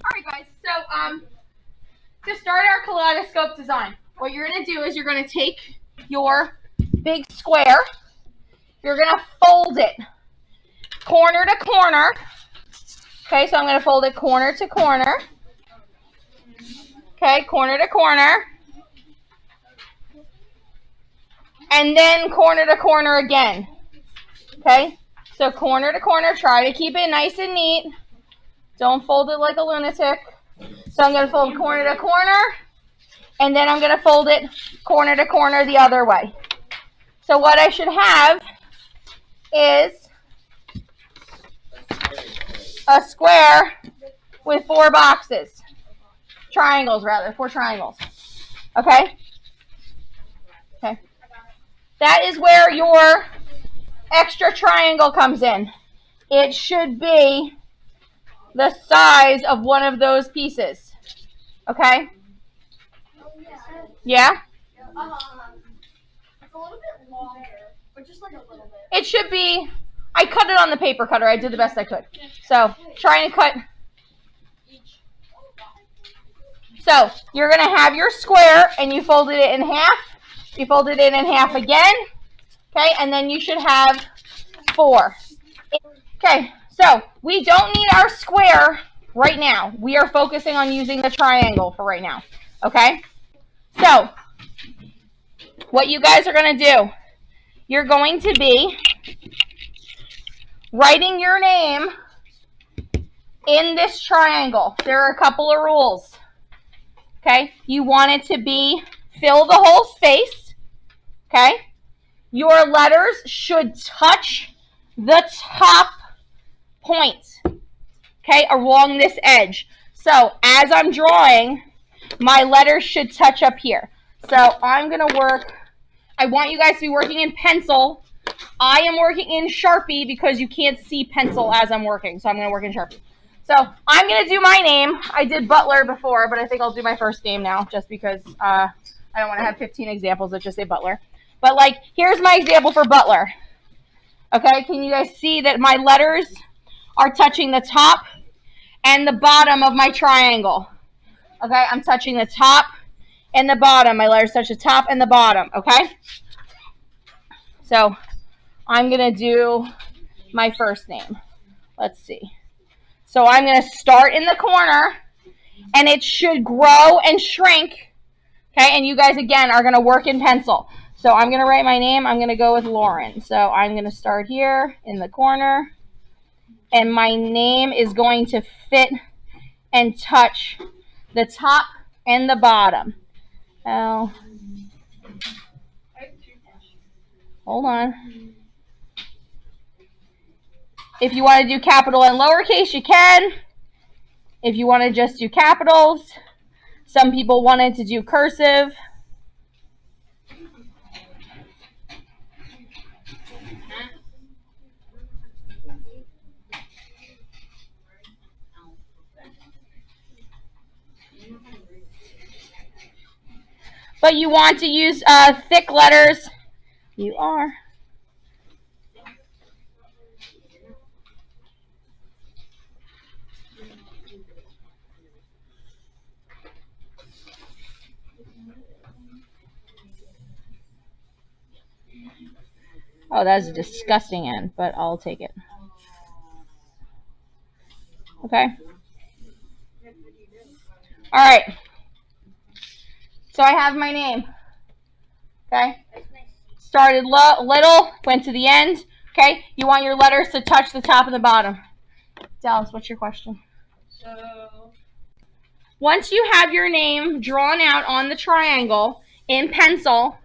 Alright guys, so to start our kaleidoscope design, what you're going to do is you're going to take your big square, you're going to fold it corner to corner. Okay, so I'm going to fold it corner to corner. Okay, corner to corner. And then corner to corner again. Okay, so corner to corner, try to keep it nice and neat. Don't fold it like a lunatic. So I'm going to fold corner to corner, and then I'm going to fold it corner to corner the other way. So what I should have is a square with 4 boxes. Triangles, rather. 4 triangles. Okay? Okay. That is where your extra triangle comes in. It should be the size of one of those pieces. Okay? Yeah? It's a little bit longer, but just like a little bit. It should be, I cut it on the paper cutter. I did the best I could. So, try and cut. So, you're going to have your square, and you folded it in half. You folded it in half again. Okay, and then you should have 4. Okay, so we don't need our square right now. We are focusing on using the triangle for right now. Okay? So, what you guys are going to do, you're going to be writing your name in this triangle. There are a couple of rules. Okay? You want it to be, fill the whole space. Okay? Your letters should touch the top point. Okay? Along this edge. So, as I'm drawing, my letters should touch up here. So, I'm going to work, I want you guys to be working in pencil. I am working in Sharpie because you can't see pencil as I'm working. So, I'm going to work in Sharpie. So, I'm going to do my name. I did Butler before, but I think I'll do my first name now just because I don't want to have 15 examples that just say Butler. But, like, here's my example for Butler. Okay, can you guys see that my letters are touching the top and the bottom of my triangle? Okay, I'm touching the top and the bottom. My letters touch the top and the bottom, okay? So, I'm going to do my first name. Let's see. So, I'm going to start in the corner, and it should grow and shrink, okay? And you guys, again, are going to work in pencil. So, I'm going to write my name. I'm going to go with Lauren. So, I'm going to start here in the corner, and my name is going to fit and touch the top and the bottom. Now, hold on. If you want to do capital and lowercase, you can. If you want to just do capitals, some people wanted to do cursive. But you want to use thick letters. You are. Oh, that's a disgusting end, but I'll take it. Okay? All right. So I have my name. Okay? Started little, went to the end. Okay? You want your letters to touch the top and the bottom. Dallas, what's your question? So, once you have your name drawn out on the triangle in pencil,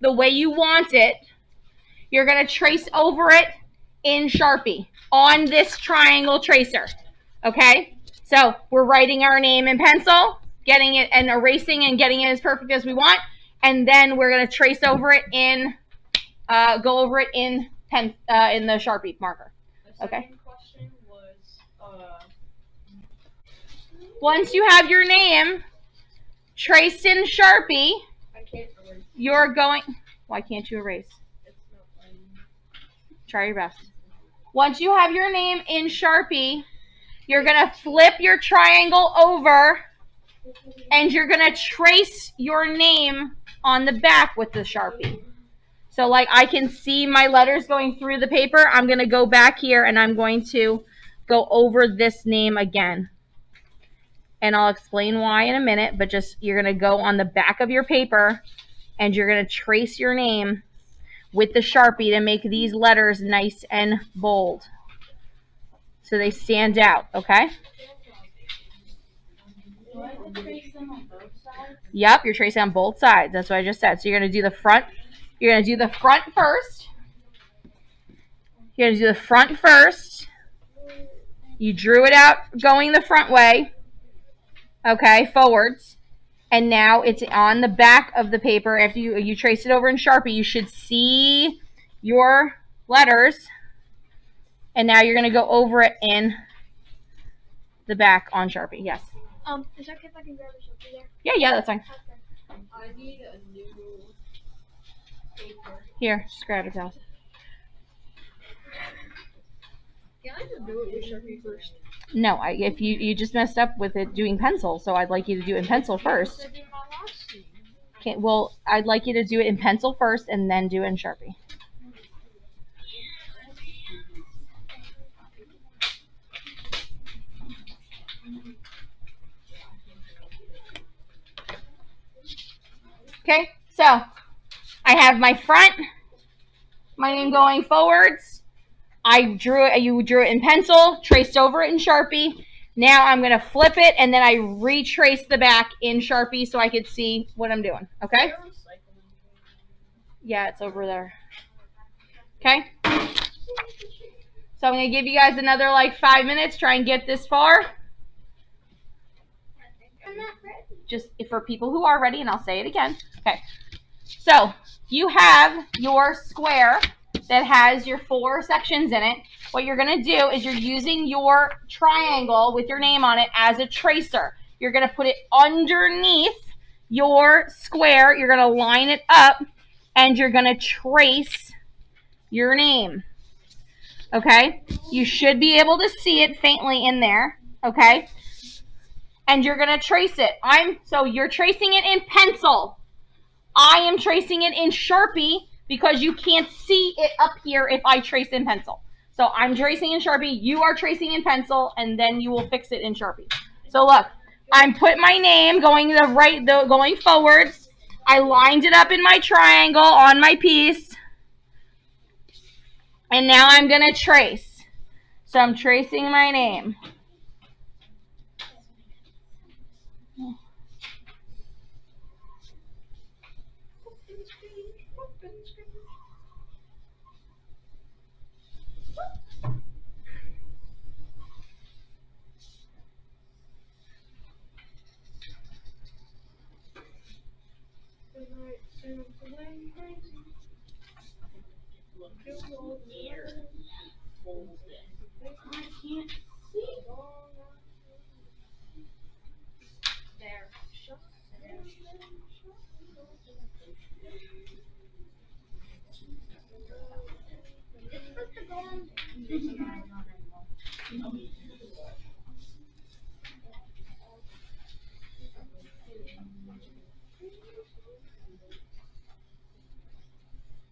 the way you want it, you're going to trace over it in Sharpie on this triangle tracer. Okay? So we're writing our name in pencil, getting it and erasing and getting it as perfect as we want. And then we're going to trace over it in, go over it in the Sharpie marker. Okay? the question was, Once you have your name traced in Sharpie, I can't erase. you're going, why can't you erase? It's not letting me. Try your best. Once you have your name in Sharpie, You're going to flip your triangle over and you're going to trace your name on the back with the Sharpie. So like I can see my letters going through the paper. I'm going to go back here and I'm going to go over this name again. And I'll explain why in a minute, but just you're going to go on the back of your paper and you're going to trace your name with the Sharpie to make these letters nice and bold so they stand out, okay? Yep, you're tracing on both sides. That's what I just said. So you're going to do the front. You're going to do the front first. You're going to do the front first. You drew it out going the front way, okay, forwards. And now it's on the back of the paper. After you trace it over in Sharpie, you should see your letters. And now you're going to go over it in the back on Sharpie. Yes. Is that okay if I can grab a Sharpie there? Yeah, that's fine. Okay. I need a new paper. Here, just grab it, Alice. Can I just do it with Sharpie first? No, if you just messed up with it doing pencil, so I'd like you to do it in pencil first. Okay, well, I'd like you to do it in pencil first and then do it in Sharpie. Okay, so I have my front, my name going forwards. You drew it in pencil, traced over it in Sharpie. Now I'm going to flip it and then I retrace the back in Sharpie so I could see what I'm doing, okay? Yeah, it's over there. Okay? So I'm going to give you guys another like 5 minutes, try and get this far. Just for people who are ready, and I'll say it again. Okay. So you have your square that has your 4 sections in it. What you're going to do is you're using your triangle with your name on it as a tracer. You're going to put it underneath your square. You're going to line it up, and you're going to trace your name. Okay? You should be able to see it faintly in there. Okay? And you're going to trace it. So you're tracing it in pencil. I am tracing it in Sharpie because you can't see it up here if I trace in pencil. So I'm tracing in Sharpie, you are tracing in pencil, and then you will fix it in Sharpie. So look, I'm putting my name going going forwards. I lined it up in my triangle on my piece. And now I'm going to trace. So I'm tracing my name.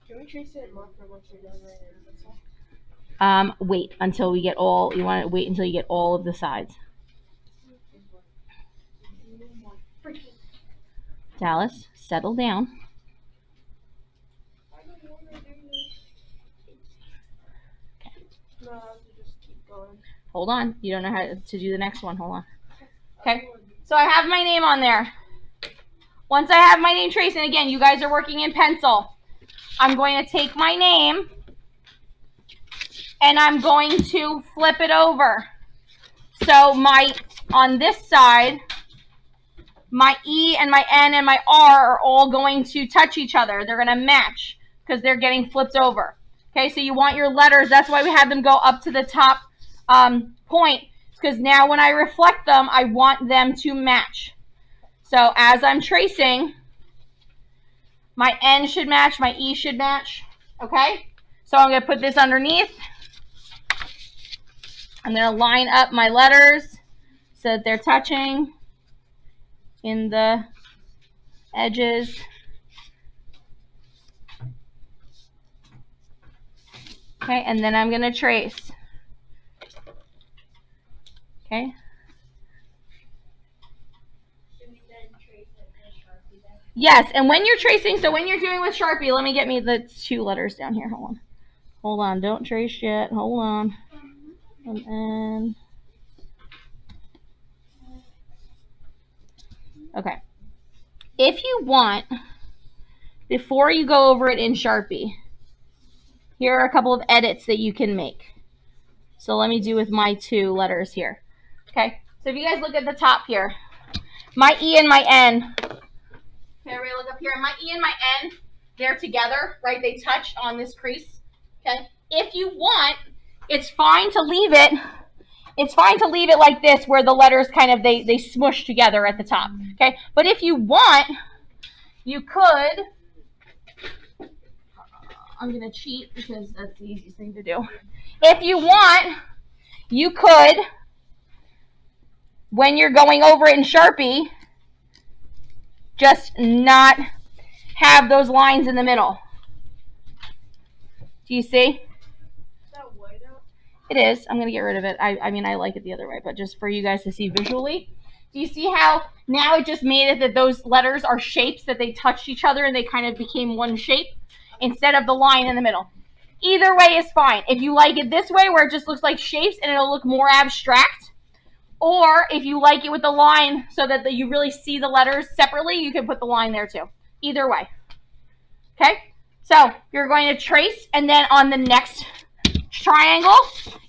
Can we trace it and marker once you're done right now? Wait until we get all. You want to wait until you get all of the sides. Dallas, settle down. No, I have to just keep going. Hold on. You don't know how to do the next one. Hold on. Okay. So I have my name on there. Once I have my name traced, and again, you guys are working in pencil, I'm going to take my name and I'm going to flip it over. So on this side, my E and my N and my R are all going to touch each other. They're going to match because they're getting flipped over. Okay, so you want your letters. That's why we had them go up to the top point, because now when I reflect them, I want them to match. So as I'm tracing, my N should match, my E should match. Okay, so I'm going to put this underneath. I'm going to line up my letters so that they're touching in the edges. Okay, and then I'm going to trace. Okay. Yes, and when you're tracing, so when you're doing with Sharpie, let me get me the 2 letters down here. Hold on, don't trace yet. Hold on. And then, okay. If you want, before you go over it in Sharpie, here are a couple of edits that you can make. So let me do with my 2 letters here. Okay, so if you guys look at the top here, my E and my N, everybody look up here, my E and my N, they're together, right? They touch on this crease. Okay, if you want, it's fine to leave it like this, where the letters kind of, they smush together at the top. Okay, but if you want, you could, I'm gonna cheat because that's the easiest thing to do. If you want, you could, when you're going over it in Sharpie, just not have those lines in the middle. Do you see? Is that white out? It is. I'm going to get rid of it. I mean, I like it the other way, but just for you guys to see visually. Do you see how now it just made it that those letters are shapes, that they touched each other and they kind of became one shape instead of the line in the middle? Either way is fine. If you like it this way, where it just looks like shapes and it'll look more abstract, or if you like it with the line so that you really see the letters separately, you can put the line there too. Either way. Okay? So you're going to trace, and then on the next triangle,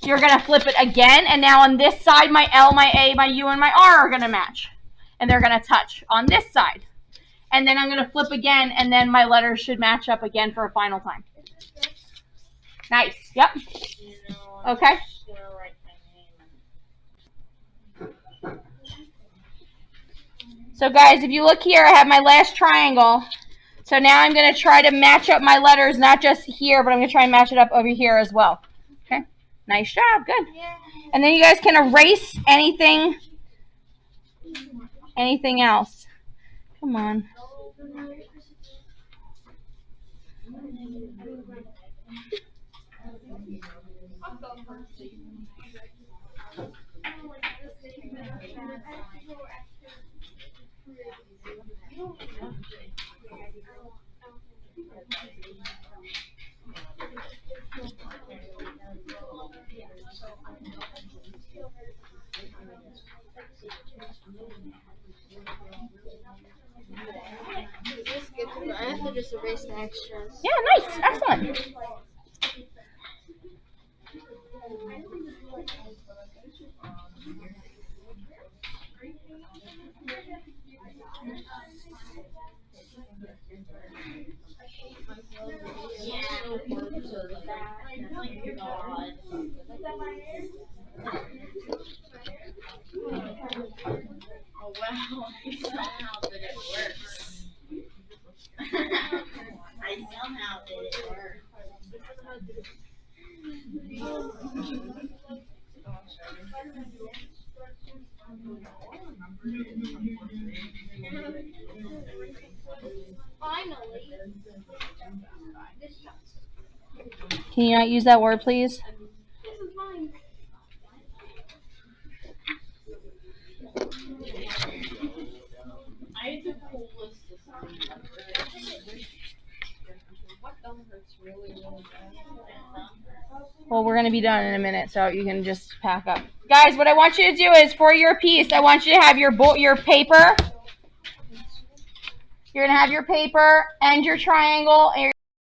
you're going to flip it again, and now on this side, my L, my A, my U, and my R are going to match. And they're going to touch on this side. And then I'm going to flip again, and then my letters should match up again for a final time. Nice. Yep. Okay. So guys, if you look here, I have my last triangle. So now I'm going to try to match up my letters, not just here, but I'm going to try and match it up over here as well. Okay? Nice job. Good. And then you guys can erase anything else. Come on. I have to just erase the extras. Yeah, nice. Excellent. Oh wow, somehow that it works. I somehow did it work. Finally. Can you not use that word, please? This is mine. I had the coolest design. What thumb hurts really bad? Well, we're going to be done in a minute, so you can just pack up. Guys, what I want you to do is, for your piece, I want you to have your paper. You're going to have your paper and your triangle and